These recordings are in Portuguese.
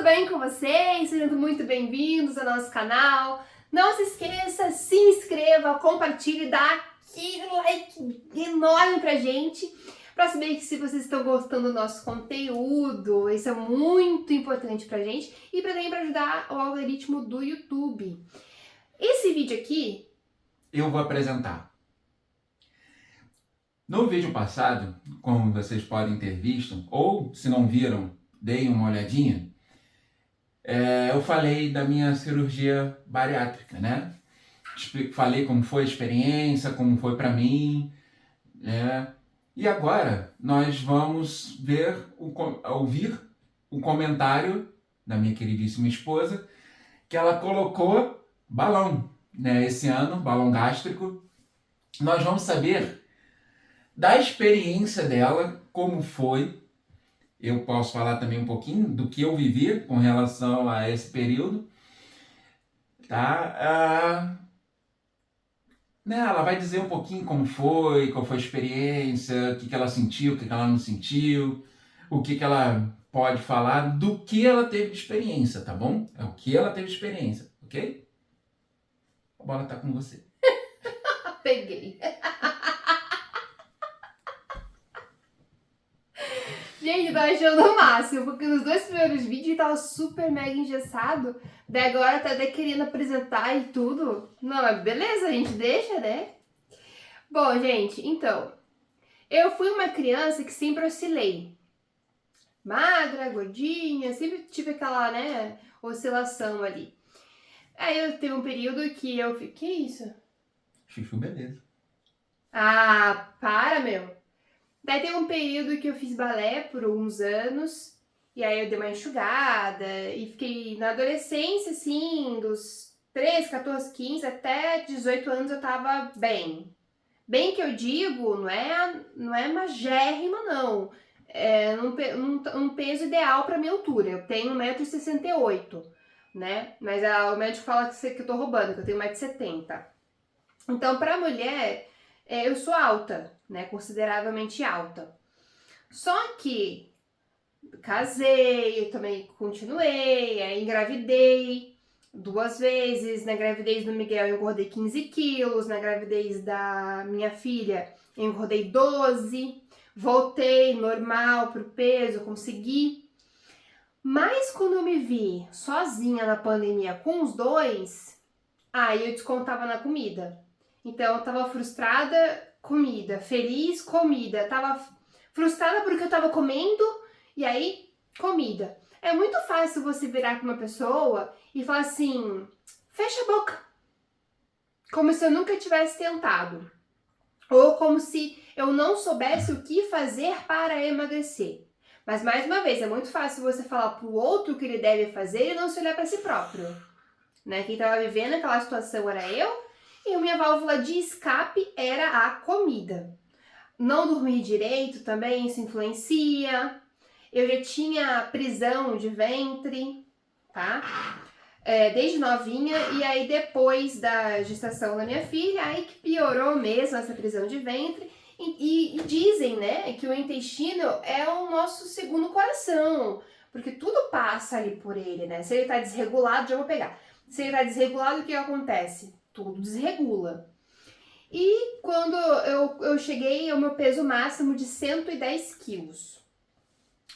bem com vocês? Sejam muito bem-vindos ao nosso canal. Não se esqueça, se inscreva, compartilhe, dá aquele like enorme pra gente, pra saber se vocês estão gostando do nosso conteúdo. Isso é muito importante pra gente e também pra ajudar o algoritmo do YouTube. Esse vídeo aqui eu vou apresentar. No vídeo passado, como vocês podem ter visto, ou se não viram, deem uma olhadinha, eu falei da minha cirurgia bariátrica, né? Falei como foi a experiência, como foi para mim, né? E agora nós vamos ouvir o comentário da minha queridíssima esposa, que ela colocou balão, né? Esse ano, balão gástrico. Nós vamos saber da experiência dela, como foi. Eu posso falar também um pouquinho do que eu vivi com relação a esse período, tá? Né, ela vai dizer um pouquinho como foi, qual foi a experiência, o que ela sentiu, o que ela não sentiu, o que ela pode falar do que ela teve de experiência, tá bom? É o que ela teve de experiência, ok? A bola tá com você. peguei. Gente, eu tô achando o máximo, porque nos dois primeiros vídeos tava super mega engessado, daí agora tá até querendo apresentar e tudo. Não, mas beleza, a gente deixa, né? Bom, gente, então, eu fui uma criança que sempre oscilei. Magra, gordinha, sempre tive aquela, né, oscilação ali. Aí eu teve um período que eu fiquei... Que isso? Chuchu, beleza. Ah, para, meu! Daí tem um período que eu fiz balé por uns anos, e aí eu dei uma enxugada, e fiquei na adolescência, assim, dos 13, 14, 15 até 18 anos eu tava bem. Bem que eu digo, não é magérrima, não. É um peso ideal pra minha altura. Eu tenho 1,68 m, né? Mas o médico fala que eu tô roubando, que eu tenho 1,70 m. Então, pra mulher, eu sou alta, né? Consideravelmente alta. Só que casei, eu também continuei, aí engravidei 2 vezes. Na gravidez do Miguel eu engordei 15 quilos, na gravidez da minha filha eu engordei 12, voltei normal pro peso, consegui. Mas quando eu me vi sozinha na pandemia com os dois, aí eu descontava na comida. Então eu tava frustrada, comida, feliz, comida, tava frustrada porque eu tava comendo e aí comida. É muito fácil você virar pra uma pessoa e falar assim, fecha a boca. Como se eu nunca tivesse tentado. Ou como se eu não soubesse o que fazer para emagrecer. Mas mais uma vez, é muito fácil você falar pro outro o que ele deve fazer e não se olhar para si próprio. Né? Quem estava vivendo aquela situação era eu, e a minha válvula de escape era a comida. Não dormir direito também, isso influencia. Eu já tinha prisão de ventre, tá? Desde novinha, e aí depois da gestação da minha filha, aí que piorou mesmo essa prisão de ventre. E dizem, né, que o intestino é o nosso segundo coração, porque tudo passa ali por ele, né? Se ele tá desregulado, já vou pegar. Se ele tá desregulado, o que acontece? Tudo desregula. E quando eu cheguei ao meu peso máximo de 110 quilos,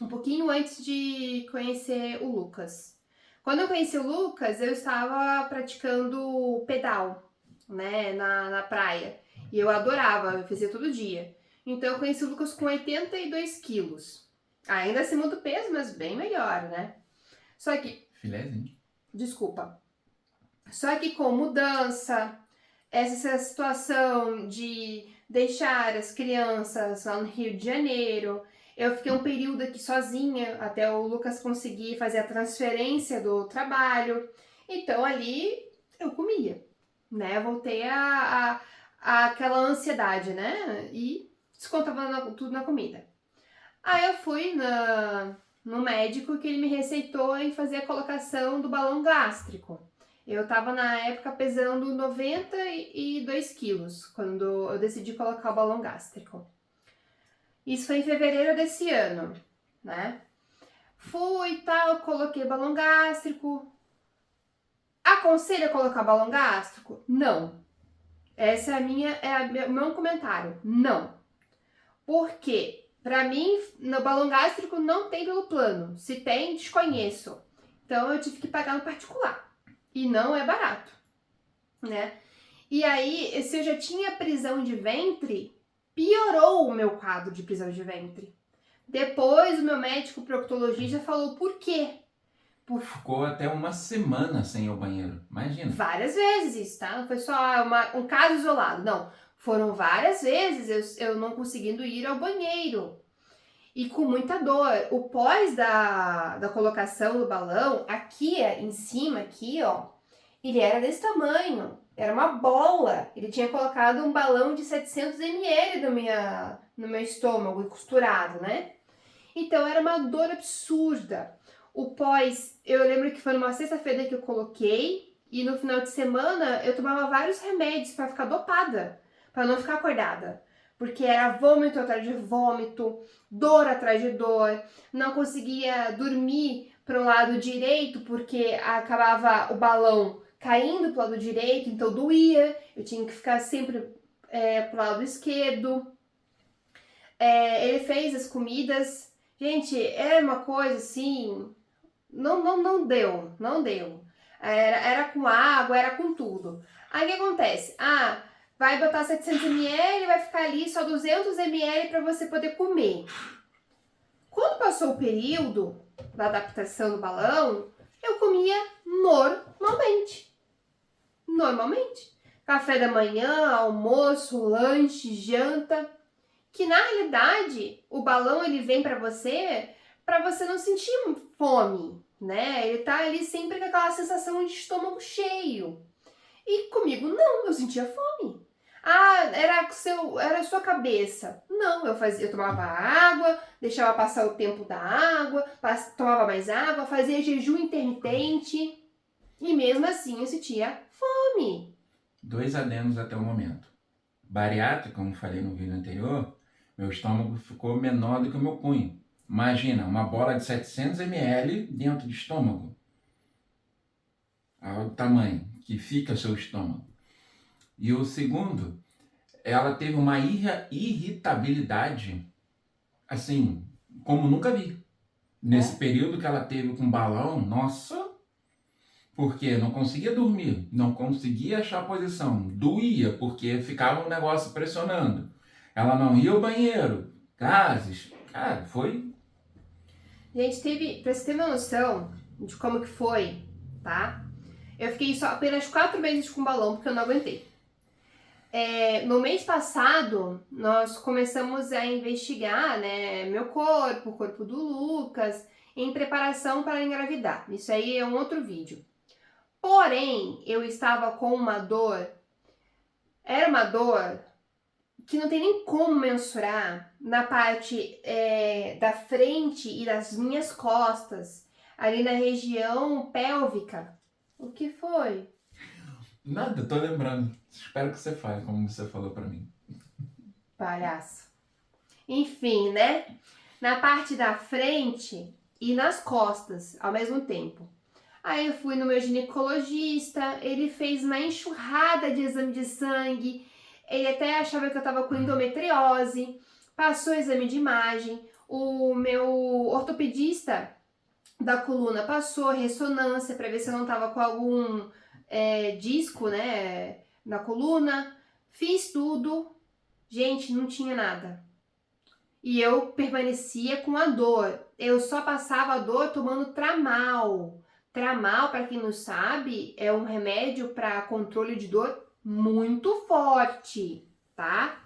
um pouquinho antes de conhecer o Lucas. Quando eu conheci o Lucas, eu estava praticando pedal, né, na praia. E eu adorava, eu fazia todo dia. Então eu conheci o Lucas com 82 quilos. Ainda acima do peso, mas bem melhor, né? Só que... Filézinho. Desculpa. Só que com mudança, essa situação de deixar as crianças lá no Rio de Janeiro, eu fiquei um período aqui sozinha, até o Lucas conseguir fazer a transferência do trabalho. Então ali eu comia, né? Voltei a aquela ansiedade, né? E descontava tudo na comida. Aí eu fui no médico que ele me receitou em fazer a colocação do balão gástrico. Eu tava na época pesando 92 quilos quando eu decidi colocar o balão gástrico. Isso foi em fevereiro desse ano, né? fui e tal, coloquei balão gástrico. Aconselho colocar balão gástrico? Não. Essa é o meu comentário. Não. Por quê? Pra mim, no balão gástrico não tem pelo plano. Se tem, desconheço. Então eu tive que pagar no particular. E não é barato, né? E aí, se eu já tinha prisão de ventre, piorou o meu quadro de prisão de ventre. Depois o meu médico proctologista falou por quê? Ficou até uma semana sem ir ao banheiro, imagina. Várias vezes isso, tá? Não foi só um caso isolado, não. Foram várias vezes eu não conseguindo ir ao banheiro. E com muita dor. O pós da colocação do balão, aqui em cima, aqui, ó, ele era desse tamanho. Era uma bola. Ele tinha colocado um balão de 700 ml no meu estômago e costurado, né? Então era uma dor absurda. O pós, eu lembro que foi numa sexta-feira que eu coloquei e no final de semana eu tomava vários remédios para ficar dopada, para não ficar acordada. Porque era vômito atrás de vômito, dor atrás de dor, não conseguia dormir para o lado direito porque acabava o balão caindo para o lado direito, então doía, eu tinha que ficar sempre para o lado esquerdo. Ele fez as comidas, gente, era uma coisa assim, não deu. Era com água, era com tudo. Aí o que acontece? Vai botar 700 ml, vai ficar ali só 200 ml para você poder comer. Quando passou o período da adaptação do balão, eu comia normalmente. Café da manhã, almoço, lanche, janta. Que na realidade, o balão ele vem para você não sentir fome, né? Ele tá ali sempre com aquela sensação de estômago cheio. E comigo não, eu sentia fome. Era a sua cabeça. Não, eu tomava água, deixava passar o tempo da água, tomava mais água, fazia jejum intermitente e mesmo assim eu sentia fome. 2 adendos até o momento. Bariátrica, como falei no vídeo anterior, meu estômago ficou menor do que o meu punho. Imagina, uma bola de 700 ml dentro do estômago. Olha o tamanho que fica o seu estômago. E o segundo, ela teve uma irritabilidade, assim, como nunca vi. Nesse período que ela teve com balão, nossa, porque não conseguia dormir, não conseguia achar posição, doía, porque ficava um negócio pressionando. Ela não ia ao banheiro, gases, cara, foi... Gente, pra você ter uma noção de como que foi, tá? Eu fiquei só apenas 4 meses com balão, porque eu não aguentei. No mês passado, nós começamos a investigar, né, meu corpo, o corpo do Lucas, em preparação para engravidar. Isso aí é um outro vídeo. Porém, eu estava com uma dor, era uma dor que não tem nem como mensurar na parte da frente e das minhas costas, ali na região pélvica. O que foi? Nada, tô lembrando. Espero que você fale, como você falou pra mim. Palhaço. Enfim, né? Na parte da frente e nas costas ao mesmo tempo. Aí eu fui no meu ginecologista, ele fez uma enxurrada de exame de sangue, ele até achava que eu tava com endometriose, passou exame de imagem, o meu ortopedista da coluna passou ressonância para ver se eu não tava com algum disco, né, na coluna, fiz tudo, gente, não tinha nada. E eu permanecia com a dor, eu só passava a dor tomando Tramal. Tramal, para quem não sabe, é um remédio para controle de dor muito forte, tá?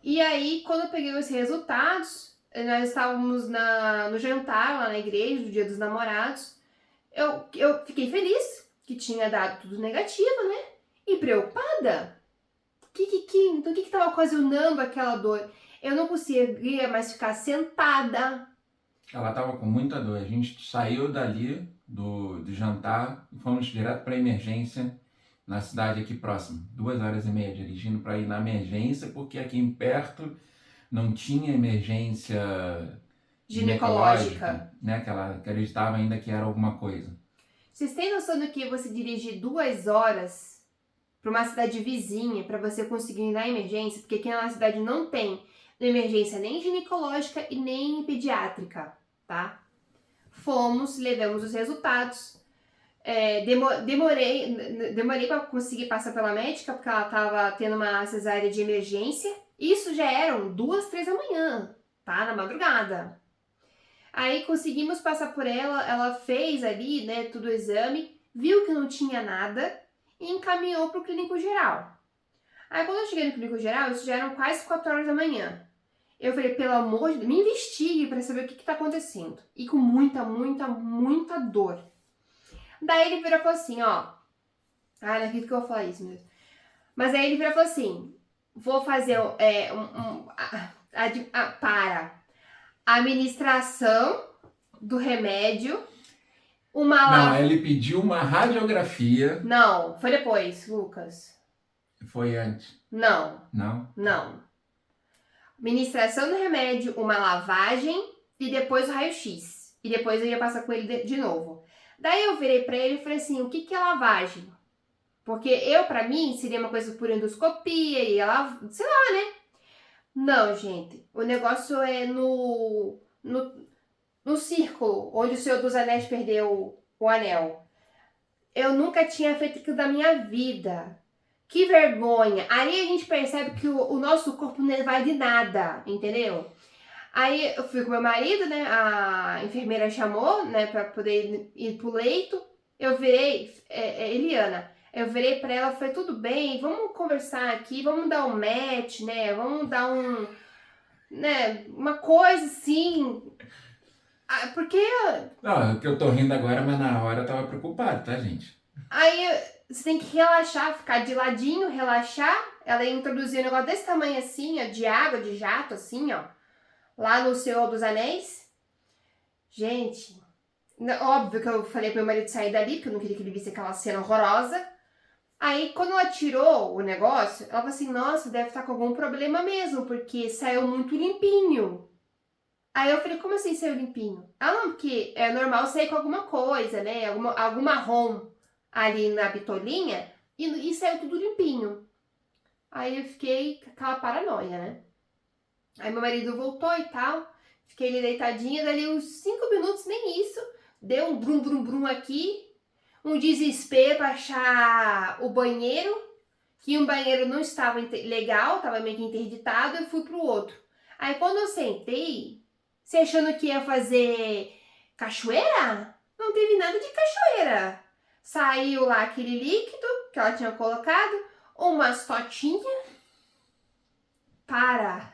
E aí, quando eu peguei os resultados, nós estávamos no jantar lá na igreja, do Dia dos Namorados, eu fiquei feliz que tinha dado tudo negativo, né? E preocupada. Então, o que estava ocasionando aquela dor? Eu não conseguia mais ficar sentada. Ela tava com muita dor. A gente saiu dali do jantar e fomos direto para emergência na cidade aqui próxima. 2h30 dirigindo para ir na emergência, porque aqui em perto não tinha emergência Ginecológica. né? Que ela acreditava ainda que era alguma coisa. Vocês têm noção do que você dirigir 2 horas para uma cidade vizinha para você conseguir ir na emergência? Porque aqui na nossa cidade não tem emergência nem ginecológica e nem pediátrica, tá? Fomos, levamos os resultados. Demorei para conseguir passar pela médica porque ela estava tendo uma cesárea de emergência. Isso já eram 2, 3 da manhã, tá? Na madrugada. Aí conseguimos passar por ela fez ali, né, todo o exame, viu que não tinha nada e encaminhou para o clínico geral. Aí quando eu cheguei no clínico geral, isso já eram quase 4 horas da manhã. Eu falei, pelo amor de Deus, me investigue para saber o que está acontecendo. E com muita, muita, muita dor. Daí ele virou e falou assim, ó. Ah, não acredito que eu vou falar isso mesmo. Mas aí ele virou e falou assim, vou fazer para administração do remédio, Não, ele pediu uma radiografia. Não, foi depois, Lucas. Foi antes. Não. Não? Administração do remédio, uma lavagem e depois o raio-x. E depois eu ia passar com ele de novo. Daí eu virei pra ele e falei assim, o que é lavagem? Porque pra mim, seria uma coisa por endoscopia e ela, sei lá, né? Não, gente. O negócio é no círculo, onde o Senhor dos Anéis perdeu o anel. Eu nunca tinha feito aquilo da minha vida. Que vergonha. Aí a gente percebe que o nosso corpo não vale de nada, entendeu? Aí eu fui com meu marido, né? A enfermeira chamou, né? Pra poder ir pro leito. Eu virei, Eliana, eu virei pra ela e falei, tudo bem, vamos conversar aqui, vamos dar um match, né? Vamos dar uma coisa assim. Porque... Não, é que eu tô rindo agora, mas na hora eu tava preocupado, tá, gente? Aí você tem que relaxar, ficar de ladinho, relaxar. Ela ia introduzir um negócio desse tamanho assim, ó, de água, de jato, assim, ó. Lá no Senhor dos Anéis. Gente, óbvio que eu falei pro meu marido sair dali, porque eu não queria que ele visse aquela cena horrorosa. Aí, quando ela tirou o negócio, ela falou assim, nossa, deve estar com algum problema mesmo, porque saiu muito limpinho. Aí eu falei, como assim saiu limpinho? Ela não, porque é normal sair com alguma coisa, né? Algum marrom ali na bitolinha e saiu tudo limpinho. Aí eu fiquei com aquela paranoia, né? Aí meu marido voltou e tal, fiquei ali deitadinha, dali uns 5 minutos, nem isso, deu um brum brum brum aqui, um desespero pra achar o banheiro, que um banheiro não estava legal, estava meio que interditado, eu fui pro outro. Aí quando eu sentei, você achando que ia fazer cachoeira? Não teve nada de cachoeira. Saiu lá aquele líquido que ela tinha colocado, umas totinhas. Para!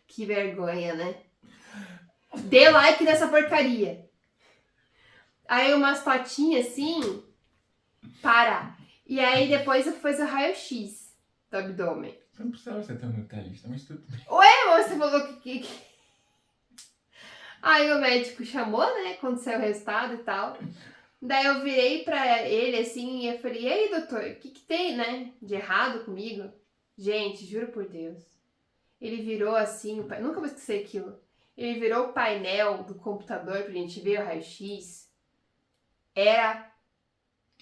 Que vergonha, né? Dê like nessa porcaria. Aí umas totinhas assim. Para! E aí depois eu fiz o raio-x do abdômen. Você não precisava ser tão detalhista, mas tudo bem. Ué, você falou que... Aí o médico chamou, né, quando saiu o resultado e tal. Daí eu virei pra ele assim e eu falei, e aí, doutor, o que tem, né, de errado comigo? Gente, juro por Deus. Ele virou assim, nunca vou esquecer aquilo. Ele virou o painel do computador pra gente ver o raio-x. Era...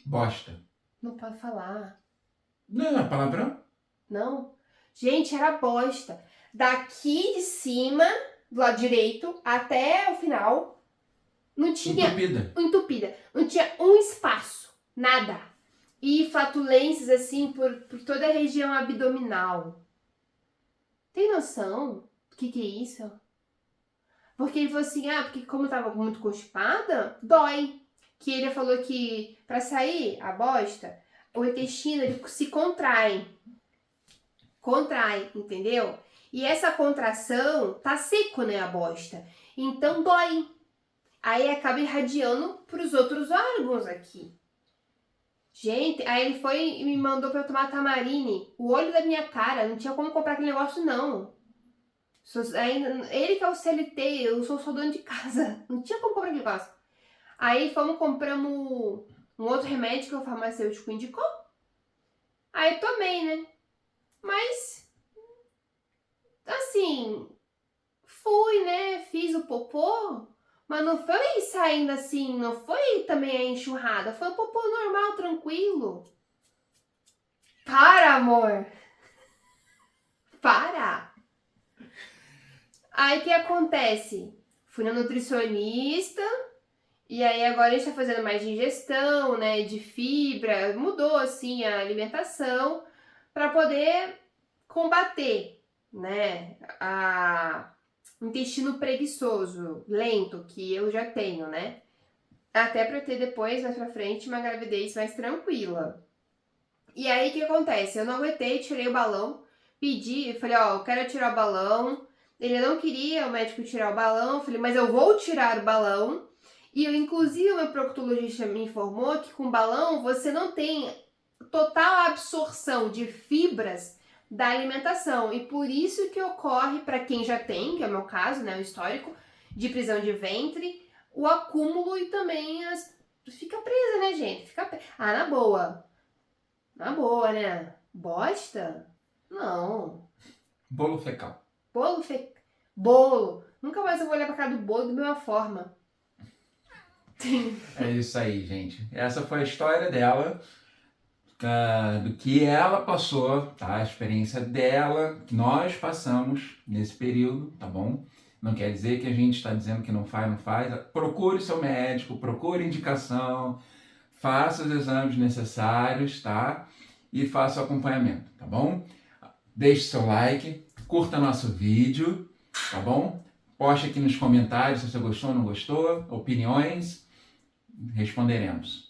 Bosta. Não pode falar. Não, é palavrão? Não. Gente, era bosta. Daqui de cima, do lado direito, até o final, não tinha... Entupida. Não tinha um espaço. Nada. E flatulências, assim, por toda a região abdominal. Tem noção do que é isso? Porque ele falou assim, porque como eu tava muito constipada, dói. Que ele falou que pra sair a bosta, o intestino ele se contrai. Contrai, entendeu? E essa contração tá seco, né, a bosta. Então dói. Aí acaba irradiando pros outros órgãos aqui. Gente, aí ele foi e me mandou pra eu tomar Tamarine. O olho da minha cara, não tinha como comprar aquele negócio, não. Ele que é o CLT, eu sou dono de casa. Não tinha como comprar aquele negócio. Aí compramos um outro remédio que o farmacêutico indicou. Aí tomei, né? Mas, assim, fui, né? Fiz o popô, mas não foi saindo assim, não foi também a enxurrada, foi um popô normal, tranquilo. Para, amor! Para! Aí o que acontece? Fui na nutricionista, e aí agora a gente tá fazendo mais digestão, né, de fibra, mudou assim a alimentação para poder combater, né, o intestino preguiçoso, lento, que eu já tenho, né? Até para ter depois, mais pra frente, uma gravidez mais tranquila. E aí o que acontece? Eu não aguentei, tirei o balão, pedi, falei, ó, eu quero tirar o balão. Ele não queria o médico tirar o balão, falei, mas eu vou tirar o balão. E eu, inclusive, o meu proctologista me informou que com balão você não tem total absorção de fibras da alimentação. E por isso que ocorre, para quem já tem, que é o meu caso, né, o histórico, de prisão de ventre, o acúmulo e também fica presa, né, gente? Ah, na boa. Na boa, né? Bosta? Não. Bolo fecal. Bolo. Nunca mais eu vou olhar pra cara do bolo da mesma forma. É isso aí, gente. Essa foi a história dela, do que ela passou, tá? A experiência dela, que nós passamos nesse período, tá bom? Não quer dizer que a gente está dizendo que não faz, não faz. Procure seu médico, procure indicação, faça os exames necessários, tá? E faça o acompanhamento, tá bom? Deixe seu like, curta nosso vídeo, tá bom? Poste aqui nos comentários se você gostou ou não gostou, opiniões, responderemos.